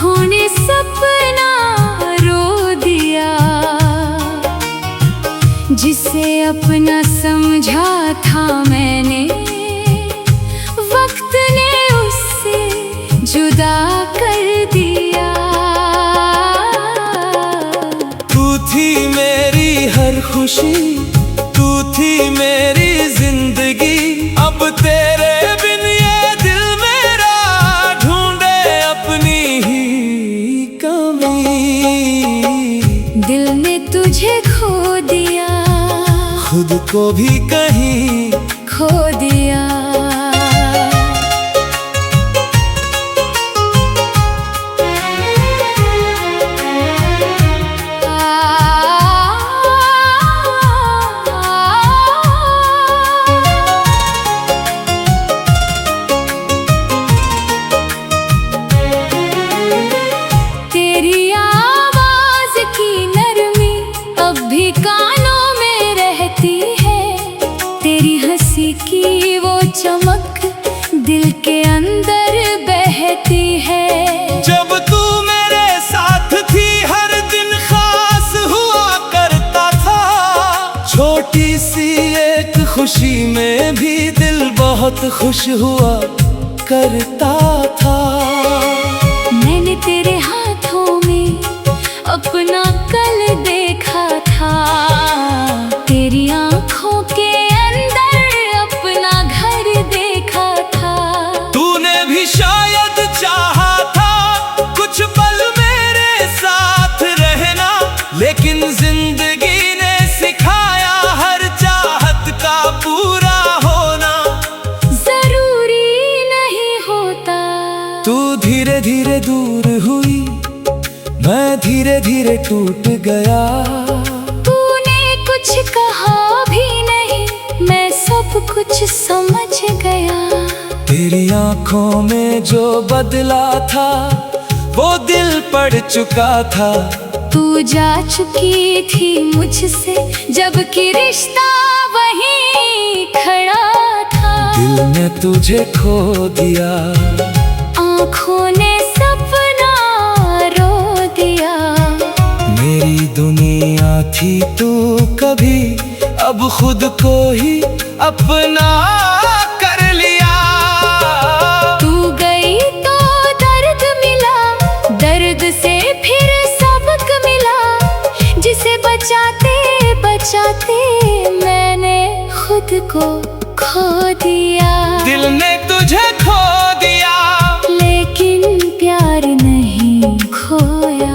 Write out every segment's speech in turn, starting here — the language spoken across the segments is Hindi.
आँखों ने सपना रो दिया, जिसे अपना समझा था मैंने, वक्त ने उससे जुदा कर दिया। तू थी मेरी हर खुशी, तू थी मेरी जिंदगी, अब तेरे बिन ये दिल मेरा ढूंढे अपनी ही कमी। दिल ने तुझे खो दिया, खुद को भी कहीं खो दिया। तेरी आवाज की नरमी अब भी कानों में रहती है, तेरी हंसी की वो चमक दिल के अंदर बहती है। जब तू मेरे साथ थी हर दिन खास हुआ करता था, छोटी सी एक खुशी में भी दिल बहुत खुश हुआ करता था। मैंने तेरे हाथों में अपना कल देखा था, तेरी आँखों के अंदर अपना घर देखा था। तूने भी शायद चाहा था कुछ पल मेरे साथ रहना, लेकिन जिंदगी ने सिखाया हर चाहत का पूरा होना जरूरी नहीं होता। तू धीरे धीरे दूर हुई, मैं धीरे धीरे टूट गया। तूने कुछ कहा भी नहीं, मैं सब कुछ समझ गया। तेरी आंखों में जो बदला था वो दिल पड़ चुका था। तू जा चुकी थी मुझसे, जबकि रिश्ता वहीं खड़ा था। दिल ने तुझे खो दिया, आँखों ने सपना रो दिया। मेरी दुनिया थी तू कभी, अब खुद को ही अपना कर लिया। तू गई तो दर्द मिला, दर्द से फिर सबक मिला, जिसे बचाते बचाते मैंने खुद को खो दिया। दिल ने तुझे खो दिया, लेकिन प्यार नहीं खोया।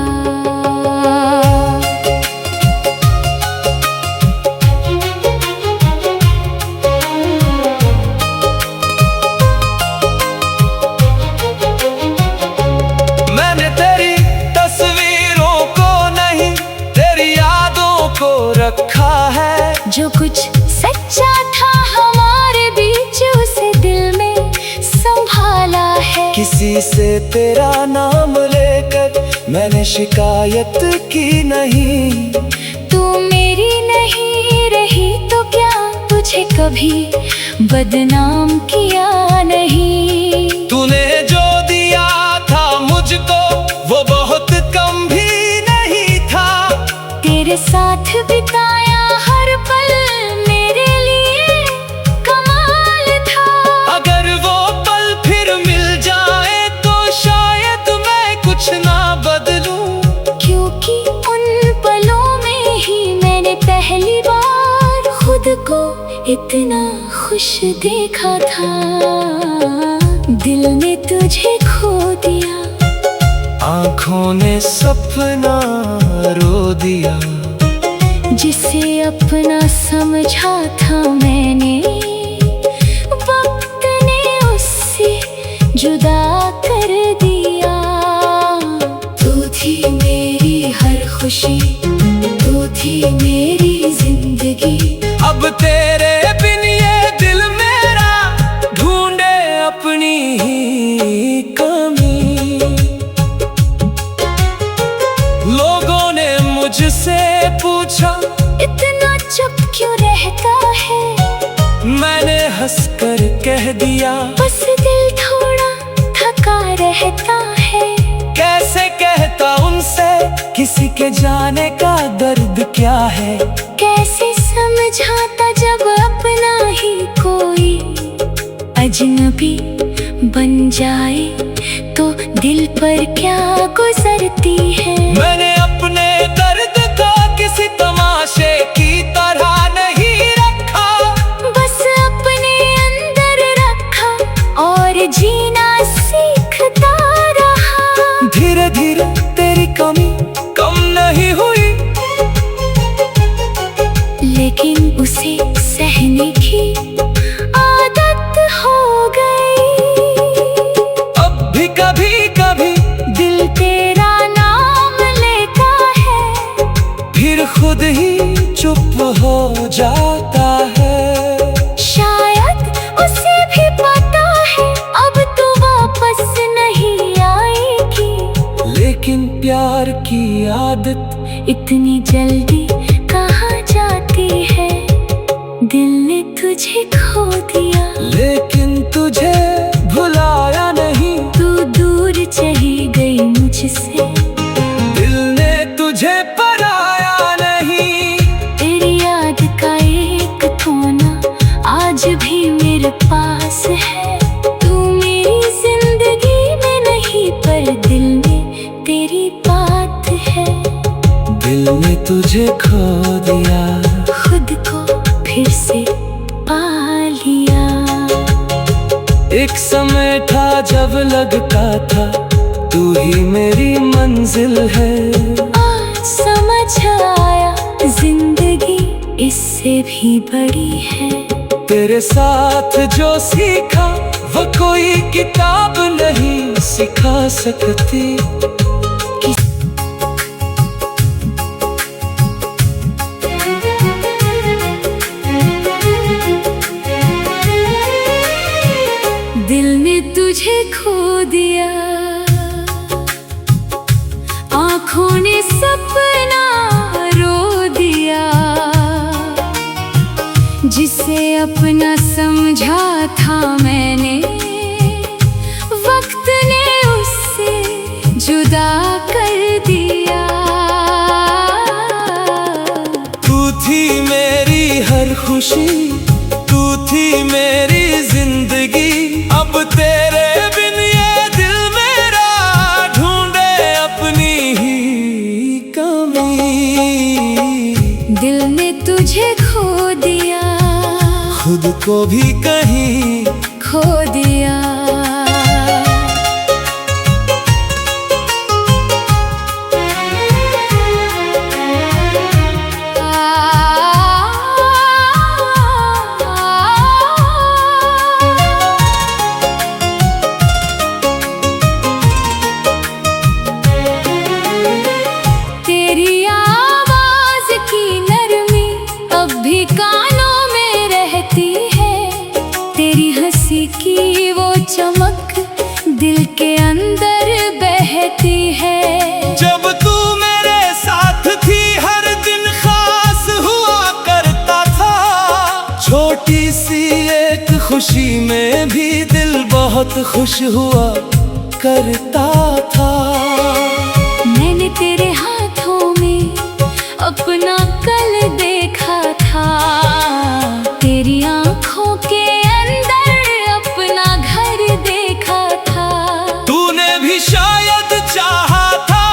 मैंने तेरी तस्वीरों को नहीं, तेरी यादों को रखा है। जो कुछ सच्चा था हमारे बीच, उसे दिल में संभाला है। किसी से तेरा नाम लेकर मैंने शिकायत की नहीं। तू मेरी नहीं रही तो क्या तुझे कभी बदनाम किया नहीं। तूने जो दिया था मुझको वो बहुत कम भी नहीं था। तेरे साथ बिताया हर पल मेरे लिए कमाल था। अगर वो पल फिर मिल जाए तो शायद मैं कुछ ना बदलूं, क्योंकि उन पलों में ही मैंने पहली बार खुद को इतना खुश देखा था। दिल ने तुझे खो दिया, आँखों ने सपना रो दिया। जिसे अपना समझा था मैंने, वक्त ने उससे जुदा कर दिया। तू थी मेरी हर खुशी, तू थी मेरी जिंदगी, अब तेरे बिन ये दिल मेरा ढूंढे अपनी ही कमी। लोगों ने मुझसे पूछा इतना चुप क्यों रहता है। मैंने हंसकर कह दिया बस दिल थोड़ा थका रहता है। कैसे ये जाने का दर्द क्या है। कैसे समझाता जब अपना ही कोई अजनबी बन जाए तो दिल पर क्या गुजरती है। मैंने अपने दर्द को किसी तमाशे की तरह नहीं रखा, बस अपने अंदर रखा और जीना सीखता रहा। धीरे धीरे तेरी कमी कम नहीं हुई, लेकिन उसे सहने की आदत हो गई। अब भी कभी कभी दिल तेरा नाम लेता है, फिर खुद ही चुप हो जाता है। शायद उसे भी पता है अब तू वापस नहीं आएगी, लेकिन प्यार की आदत इतनी जल्दी कहाँ जाती है। दिल ने तुझे खो दिया, लेकिन तुझे भुलाया नहीं। तू दूर चली गई मुझसे, दिल ने तुझे पराया नहीं। तेरी याद का एक कोना आज भी मेरे पास है। तू मेरी जिंदगी में नहीं पर दिल में तेरी बात है। दिल ने तुझे खो दिया, खुद को फिर से पा लिया। एक समय था जब लगता था तू ही मेरी मंजिल है। आज समझ आया जिंदगी इससे भी बड़ी है। तेरे साथ जो सीखा वो कोई किताब नहीं सिखा सकती। दिल ने तुझे खो दिया, आँखों ने सपना रो दिया। जिसे अपना समझा था मैंने, वक्त ने उससे जुदा कर दिया। तू थी मेरी हर खुशी, तू थी मेरी जिंदगी। अब तेरे बिन ये दिल मेरा ढूंढे अपनी ही कमी। दिल ने तुझे खो दिया, खुद को भी कहीं खो दिया। तेरी आवाज की नरमी अब भी कानों में रहती है। तेरी हंसी की वो चमक दिल के अंदर बहती है। जब तू मेरे साथ थी हर दिन खास हुआ करता था। छोटी सी एक खुशी में भी दिल बहुत खुश हुआ करता था। मैंने तेरे हाथों में अपना कल देखा था, तेरी आँखों के अंदर अपना घर देखा था। तूने भी शायद चाहा था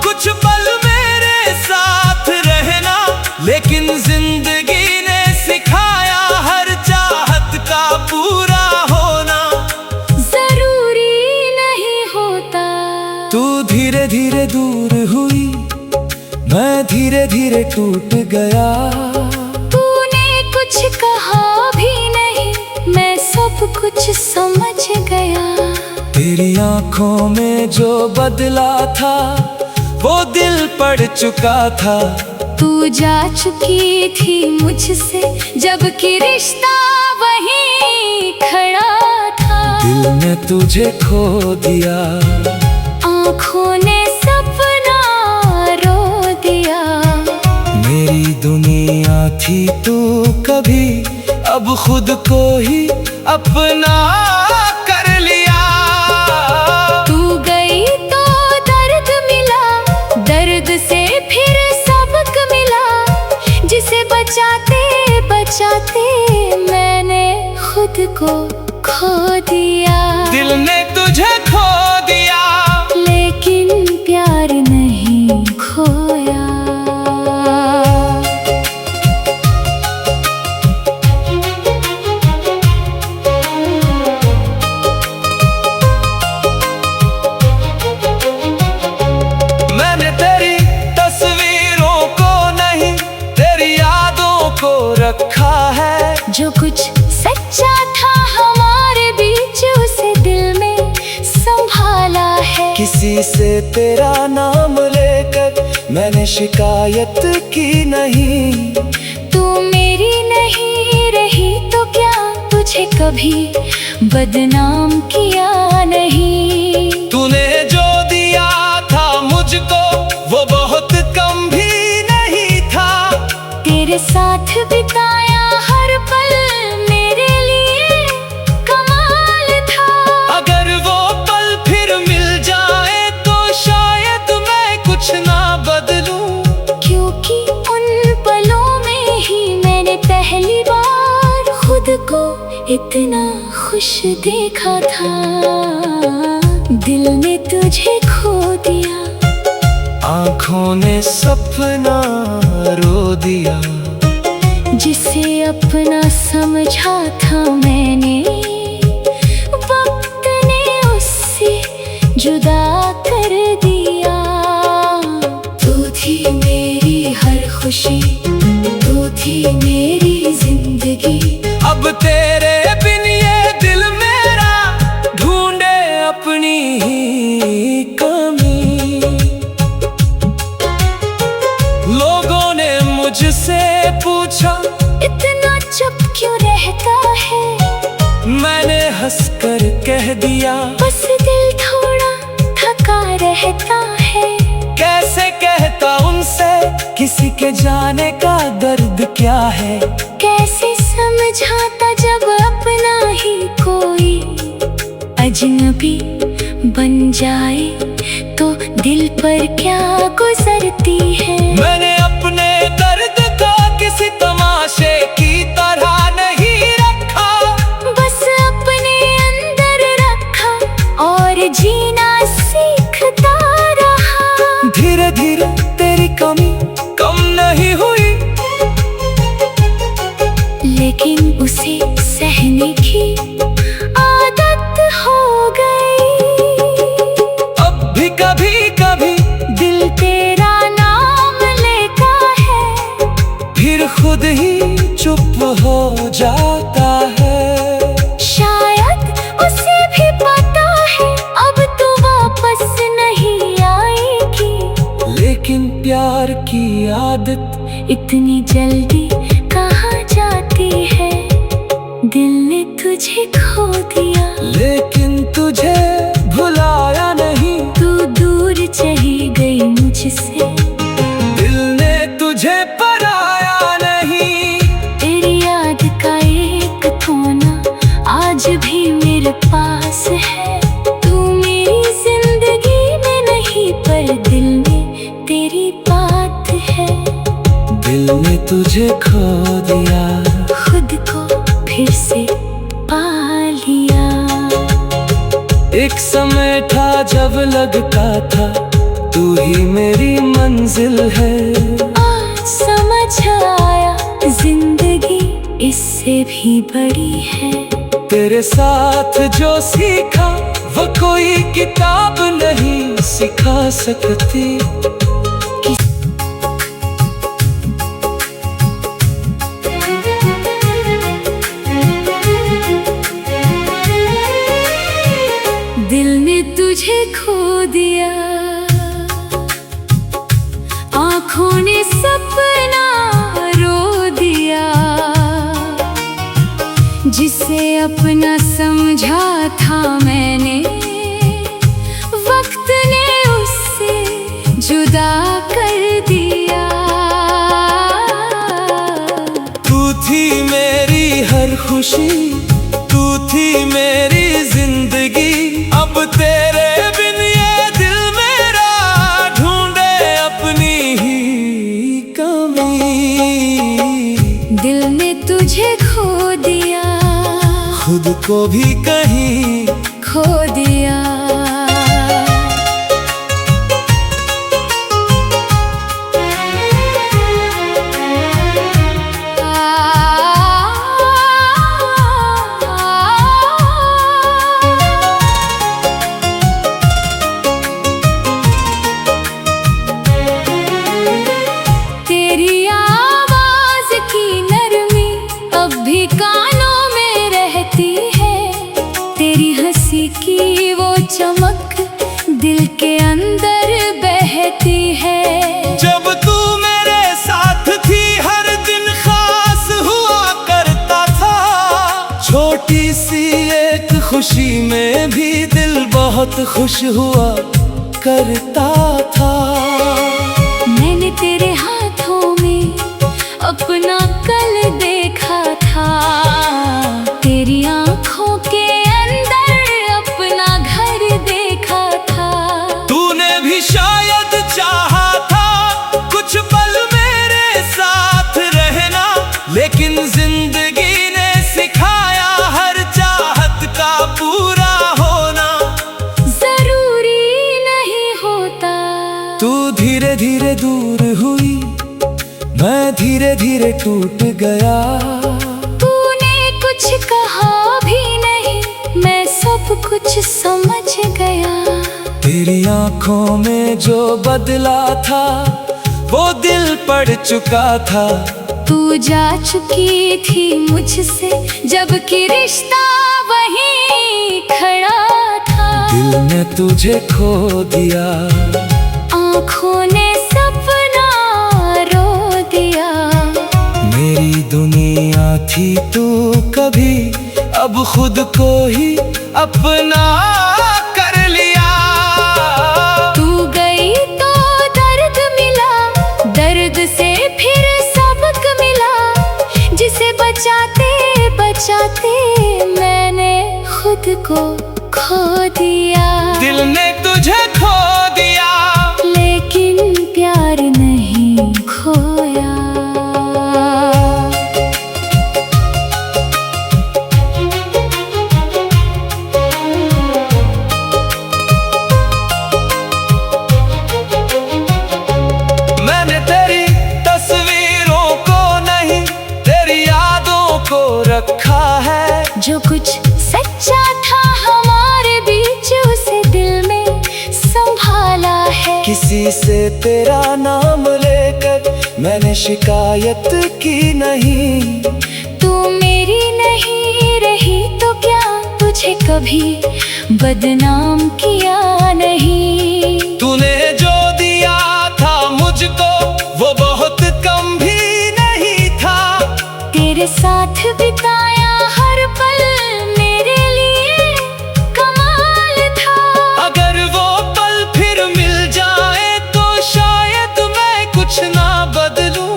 कुछ पल मेरे साथ रहना, लेकिन जिंदगी ने सिखाया हर चाहत का पूरा होना जरूरी नहीं होता। तू धीरे धीरे दूर हुई, मैं धीरे धीरे टूट गया। तूने कुछ कहा भी नहीं, मैं सब कुछ समझ गया। तेरी आंखों में जो बदला था वो दिल पड़ चुका था। तू जा चुकी थी मुझसे जबकि रिश्ता वहीं खड़ा था। दिल ने तुझे खो दिया, आँखों ने सपना रो दिया। मेरी दुनिया थी तू कभी, अब खुद को ही अपना कर लिया। तू गई तो दर्द मिला, दर्द से फिर तेरा नाम लेकर मैंने शिकायत की नहीं। तू मेरी नहीं रही तो क्या तुझे कभी बदनाम किया नहीं। तूने जो दिया था मुझको वो बहुत कम भी नहीं था। तेरे साथ बिताया हर पल मेरे लिए कमाल था। अगर वो पल फिर मिल जाए तो शायद मैं कुछ ना बदलूं। क्योंकि उन पलों में ही मैंने पहली बार खुद को इतना खुश देखा था। दिल ने तुझे खो दिया, आँखों ने सपना रो दिया। जिसे अपना समझा था मैंने वक्त ने उससे जुदा कर दिया। तू थी मेरी हर खुशी, तू थी मेरी जिंदगी। अब तेरे बिन ये दिल मेरा ढूंढे अपनी ही कमी। लोगों ने मुझसे पूछा इतना चुप क्यों रहता है। मैंने हंसकर कह दिया बस दिल थोड़ा थका रहता है। कैसे कहता उनसे किसी के जाने का दर्द क्या है। कैसे समझाता जब अपना ही कोई अजनबी बन जाए तो दिल पर क्या गुजरती है। मैंने अपने दर्द को किसी तमाशे की तरह नहीं रखा। बस अपने अंदर रखा और जीना सीखता रहा। धीरे धीरे तेरी कमी कम नहीं हुई, लेकिन उसे सहने की आदत हो गई। अब भी कभी कभी दिल तेरा नाम लेता है, फिर खुद ही चुप हो जाता है। शायद उसे भी पता है अब तू वापस नहीं आएगी। लेकिन प्यार की आदत इतनी जल्दी कहाँ जाती है। दिल ने तुझे खो दिया, लेकिन तुझे भुलाया नहीं। तू दूर चली गई मुझसे, दिल ने तुझे पराया नहीं। तेरी याद का एक कोना आज भी मेरे पास है। तू मेरी जिंदगी में नहीं पर दिल में तेरी बात है। दिल ने तुझे खो दिया, खुद को फिर से पा लिया। एक समय था जब लगता था तू ही मेरी मंजिल है। आज समझ आया जिंदगी इससे भी बड़ी है। तेरे साथ जो सीखा वो कोई किताब नहीं सिखा सकती। दिल ने तुझे खो दिया, आँखों ने सपना रो दिया। जिसे अपना समझा था मैंने वक्त ने उससे जुदा कर दिया। तू थी मेरी हर खुशी, तू थी मेरी जिंदगी। अब तेरे बिन ये दिल मेरा ढूंढे अपनी ही कमी। दिल ने तुझे खो दिया, खुद को भी कहीं खो दिया। तेरी आवाज की नरमी अब भी कानों में रहती है। तेरी बहुत खुश हुआ करता था। मैंने तेरे हाथों में अपना कल देखा था, तेरी आंखों के अंदर अपना घर देखा था। तूने भी शायद चाहा था कुछ पल मेरे साथ रहना, लेकिन जिंदगी ने सिखाया हर चाहत का पूरा होना जरूरी नहीं होता। तू धीरे धीरे दूर हुई, मैं धीरे धीरे टूट गया। तूने कुछ कहा भी नहीं, मैं सब कुछ समझ गया। तेरी आंखों में जो बदला था वो दिल पड़ चुका था। तू जा चुकी थी मुझसे जबकि रिश्ता वहीं खड़ा था। दिल ने तुझे खो दिया, आँखों ने सपना रो दिया। मेरी दुनिया थी तू कभी, अब खुद को ही अपना कर लिया। तू गई तो दर्द मिला, दर्द से फिर सबक मिला। जिसे बचाते बचाते मैंने खुद को खो दिया। दिल ने तुझे खो दिया, लेकिन प्यार नहीं खोया। मैंने तेरी तस्वीरों को नहीं, तेरी यादों को रखा है। जो कुछ सच्चा था हमारे बीच उसे दिल में संभाला है। किसी से तेरा नाम लेकर मैंने शिकायत की नहीं। तू मेरी नहीं रही तो क्या तुझे कभी बदनाम किया नहीं। तूने जो दिया था मुझको वो बहुत कम भी नहीं था। तेरे साथ बिताया हर पल मेरे लिए कमाल था। अगर वो पल फिर मिल जाए तो शायद मैं कुछ ना बदलूं,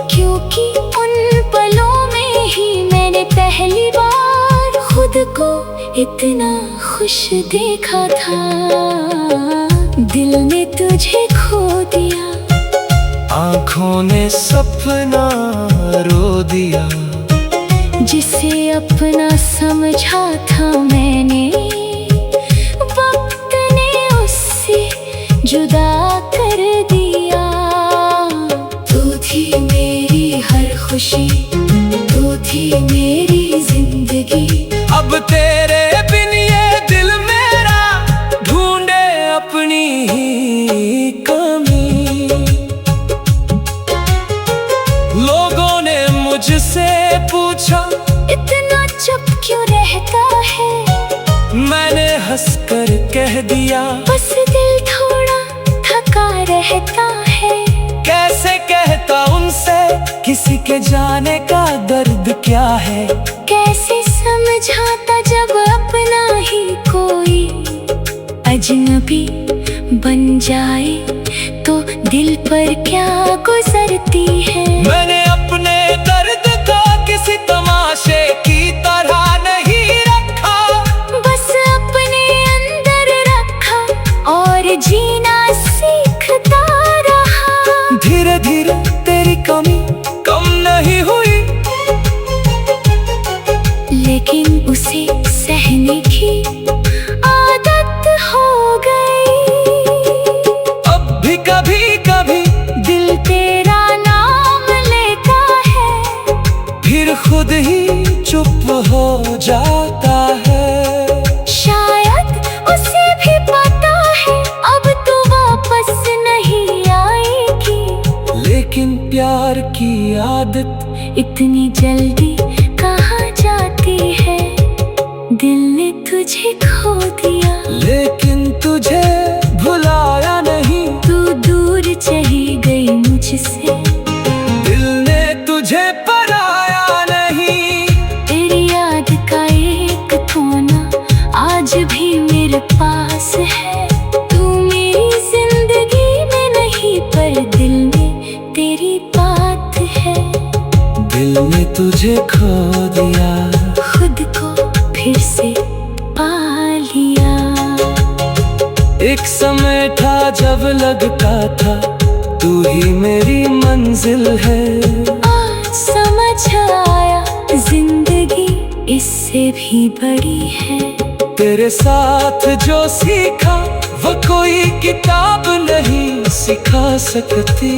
क्योंकि उन पलों में ही मैंने पहली बार खुद को इतना खुश देखा था। दिल ने तुझे खो दिया, आँखों ने सपना रो दिया। जिसे अपना समझा था मैंने, वक्त ने उससे जुदा कर दिया। तू थी मेरी हर खुशी, तू थी मेरी जिंदगी। अब तेरे बिन ये दिल मेरा ढूंढे अपनी ही कमी। लोगों ने मुझसे पूछा इतना चुप क्यों रहता है। मैंने हंसकर कह दिया बस दिल थोड़ा थका रहता है। कैसे कहता उनसे किसी के जाने का दर्द क्या है। कैसे समझाता जब अपना ही कोई अजनबी बन जाए तो दिल पर क्या गुजरती है। मैंने अपने दर्द को किसी तमाशे की तरह नहीं रखा, बस अपने अंदर रखा और जीना सीखता रहा। धीरे धीरे तेरी कमी कम नहीं हुई, लेकिन उसे सहने की आदत हो गई। अब भी कभी कभी दिल तेरा नाम लेता है, फिर खुद ही चुप हो जाता है। शायद उसे भी पता है अब तू वापस नहीं आएगी। लेकिन प्यार की आदत इतनी जल्दी कहाँ जाती है। दिल ने तुझे खो दिया, लेकिन तुझे भुलाया नहीं। तू दूर चली गई मुझसे, दिल ने तुझे पराया नहीं। तेरी याद का एक कोना आज भी मेरे पास तुझे खो दिया, खुद को फिर से पा लिया। एक समय था जब लगता था तू ही मेरी मंजिल है, आज समझ आया जिंदगी इससे भी बड़ी है। तेरे साथ जो सीखा वो कोई किताब नहीं सिखा सकती।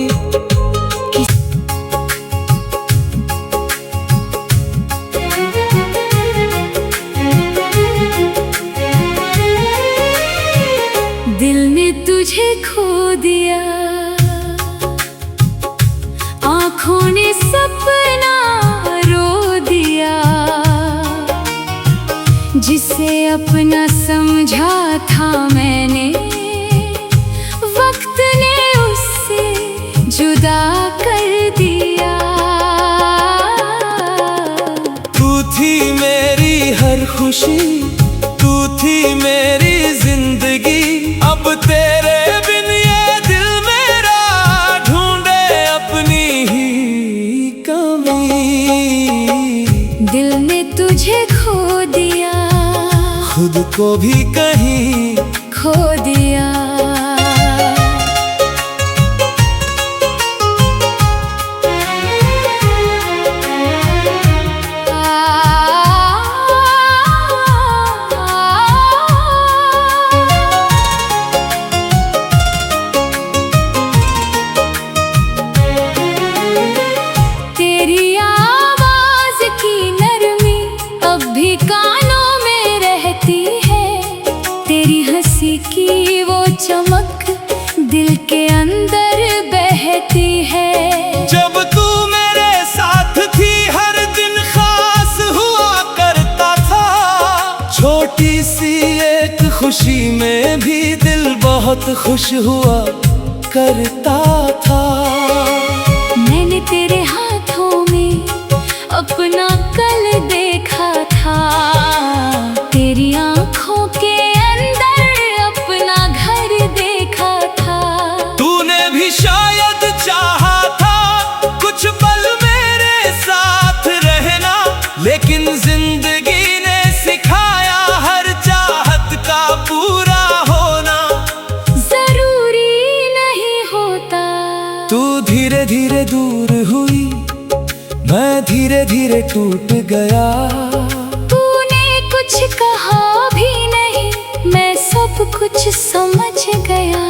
दिल ने तुझे खो दिया, आँखों ने सपना रो दिया, जिसे अपना समझा था मैंने, वक्त ने उससे जुदा कर दिया। तू थी मेरी हर खुशी, तू थी मेरी जिंदगी, अब तेरे बिन ये दिल मेरा ढूंढे अपनी ही कमी। दिल ने तुझे खो दिया, खुद को भी कहीं खो दिया। तेरी आवाज की नरमी अब भी कानों में रहती है, तेरी हंसी की वो चमक दिल के अंदर बहती है। जब तू मेरे साथ थी हर दिन खास हुआ करता था, छोटी सी एक खुशी में भी दिल बहुत खुश हुआ करता था। मैंने तेरे हाथों में अपना कल देखा था, तेरी आँखों के अंदर अपना घर देखा था। तूने भी शायद चाहा था कुछ पल मेरे साथ रहना, लेकिन जिंदगी ने सिखाया हर चाहत का पूरा होना जरूरी नहीं होता। तू धीरे धीरे दूर हुई, मैं धीरे धीरे टूट गया। तूने कुछ कहा भी नहीं, मैं सब कुछ समझ गया।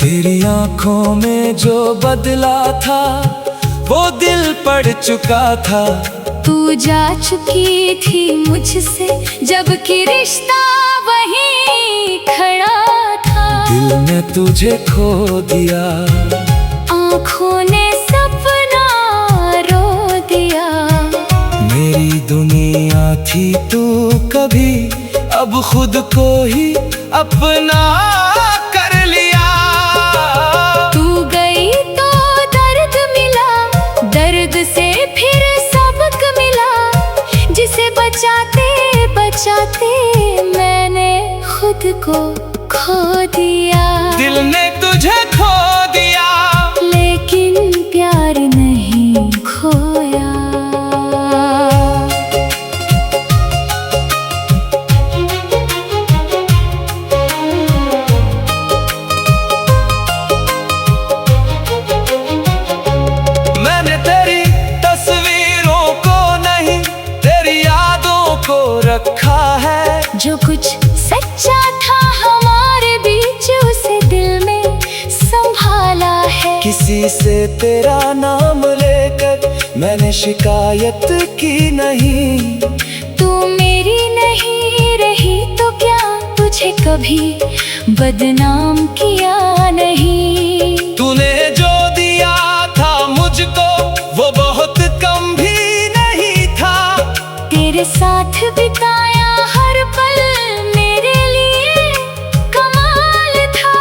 तेरी आंखों में जो बदला था वो दिल पड़ चुका था। तू जा चुकी थी मुझसे जबकि रिश्ता वहीं खड़ा था। दिल ने तुझे खो दिया, आँखों ने सपना रो दिया। मेरी दुनिया थी तू कभी, अब खुद को ही अपना कर लिया। तू गई तो दर्द मिला, दर्द से फिर सबक मिला, जिसे बचाते बचाते मैंने खुद को खो दिया। दिल ने तुझे खो दिया, लेकिन प्यार नहीं खोया। मैंने तेरी तस्वीरों को नहीं तेरी यादों को रखा है। जो कुछ सच्चा था हमारे बीच उसे दिल में संभाला है। किसी से तेरा नाम लेकर मैंने शिकायत की नहीं। तू मेरी नहीं रही तो क्या तुझे कभी बदनाम किया नहीं। तूने जो दिया था मुझको वो बहुत कम भी नहीं था। तेरे साथ बिताया हर पल मेरे लिए कमाल था।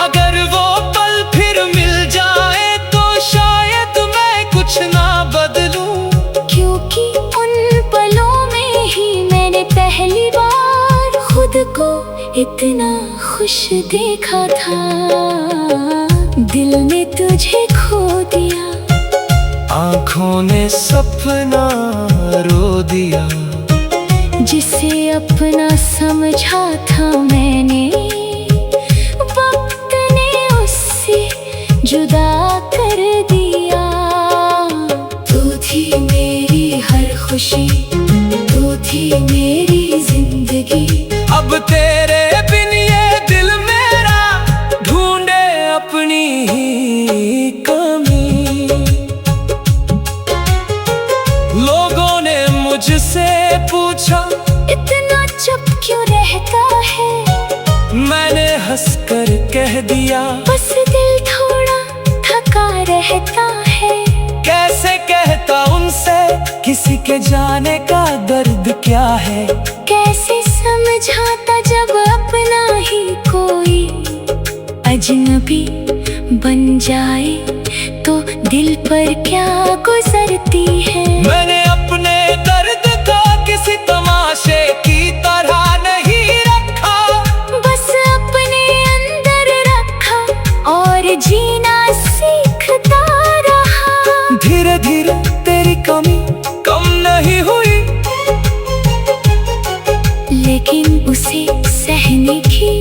अगर वो पल फिर मिल जाए तो शायद मैं कुछ ना बदलूं, क्योंकि उन पलों में ही मैंने पहली बार खुद को इतना खुश देखा था। दिल ने तुझे खो दिया, आँखों आँखों ने सपना रो दिया। जिसे अपना समझा था मैंने, वक्त ने उससे जुदा कर दिया। तू थी मेरी हर खुशी, तू थी मेरी जिंदगी। अब तेरे बिन ये दिल मेरा ढूंढे अपनी ही कमी। लोगों ने मुझसे पूछा, इतना चुप क्यों रहता है? मैंने हंसकर कह दिया, बस दिल थोड़ा थका रहता है। कैसे कहता उनसे किसी के जाने का दर्द क्या है। कैसे समझाता जब अपना ही कोई अजनबी बन जाए, तो दिल पर क्या गुजरती है। मैंने अपने दर्द को किसी तमाशे की तरह नहीं रखा, बस अपने अंदर रखा और जीना सीखता रहा। धीरे धीरे तेरी कमी कम नहीं हुई, लेकिन उसे सहने की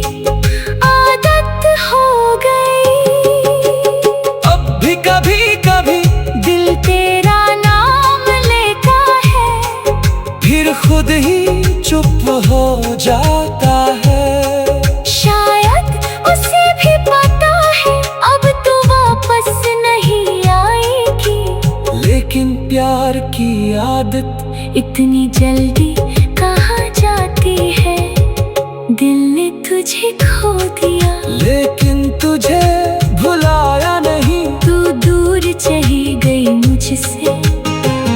आदत हो गई। अब भी कभी कभी दिल तेरा नाम लेता है, फिर खुद ही चुप हो जाता है। शायद उसे भी पता है अब तू वापस नहीं आएगी। लेकिन प्यार की आदत इतनी जल्दी कहाँ जाती है? दिल ने तुझे खो दिया, लेकिन तुझे भुलाया नहीं। तू दूर चली गई मुझसे,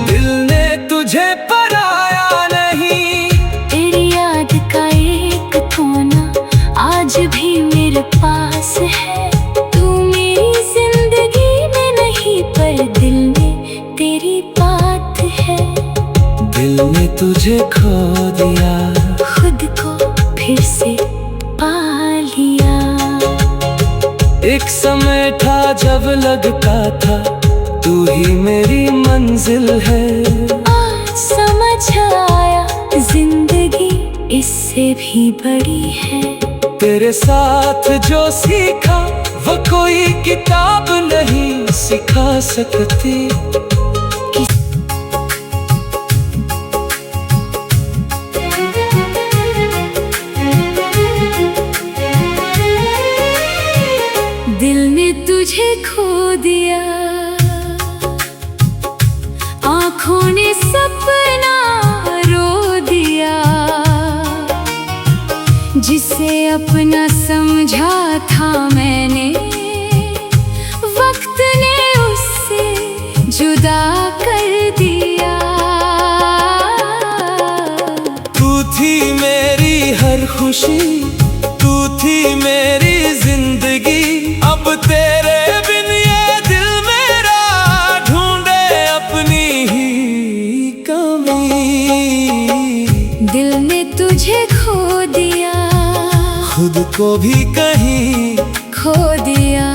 दिल ने तुझे पराया नहीं। तेरी याद का एक कोना आज भी मेरे पास है। तू मेरी जिंदगी में नहीं, पर दिल में तेरी बात है। दिल ने तुझे खो दिया, खुद को फिर से पा लिया। एक समय था जब लगता था तू ही मेरी मंजिल है। आज समझ आया जिंदगी इससे भी बड़ी है। तेरे साथ जो सीखा वो कोई किताब नहीं सिखा सकती। दिल ने तुझे खो दिया, आँखों ने सपना रो दिया। जिसे अपना समझा था मैंने, वक्त ने उससे जुदा कर दिया। तू थी मेरी हर खुशी, तू थी मेरी जिंदगी। अब तेरे बिन ये दिल मेरा ढूंढे अपनी ही कमी। दिल ने तुझे खो दिया, खुद को भी कहीं खो दिया।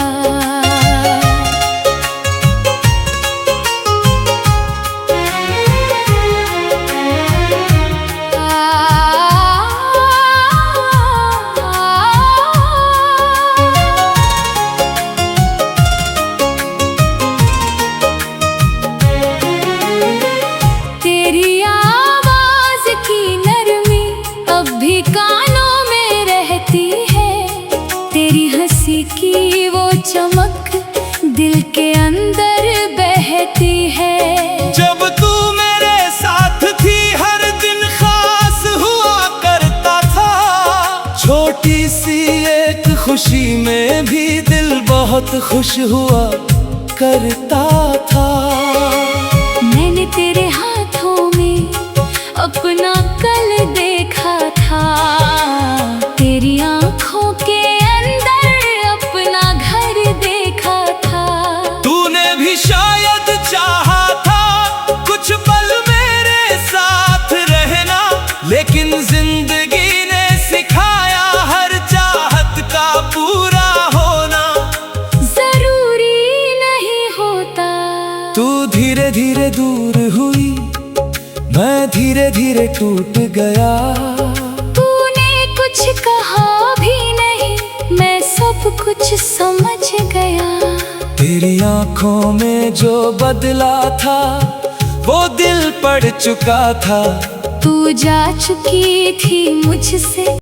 तेरी आवाज की नरमी अब भी कानों में रहती है। तेरी हंसी की वो चमक दिल के अंदर बहती है। जब तू मेरे साथ थी हर दिन खास हुआ करता था। छोटी सी एक खुशी में भी दिल बहुत खुश हुआ करता था। मैंने तेरे हाथों में अपना कल देखा था, तेरी आँखों के अंदर अपना घर देखा था। तूने भी शायद चाहा था कुछ पल मेरे साथ रहना, लेकिन जिंदगी ने सिखाया हर चाहत का पूरा होना जरूरी नहीं होता। तू धीरे धीरे दूर हुई, मैं धीरे धीरे टूट गया। तूने कुछ कहा भी नहीं, मैं सब कुछ समझ गया। तेरी आंखों में जो बदला था वो दिल पड़ चुका था। तू जा चुकी थी मुझसे।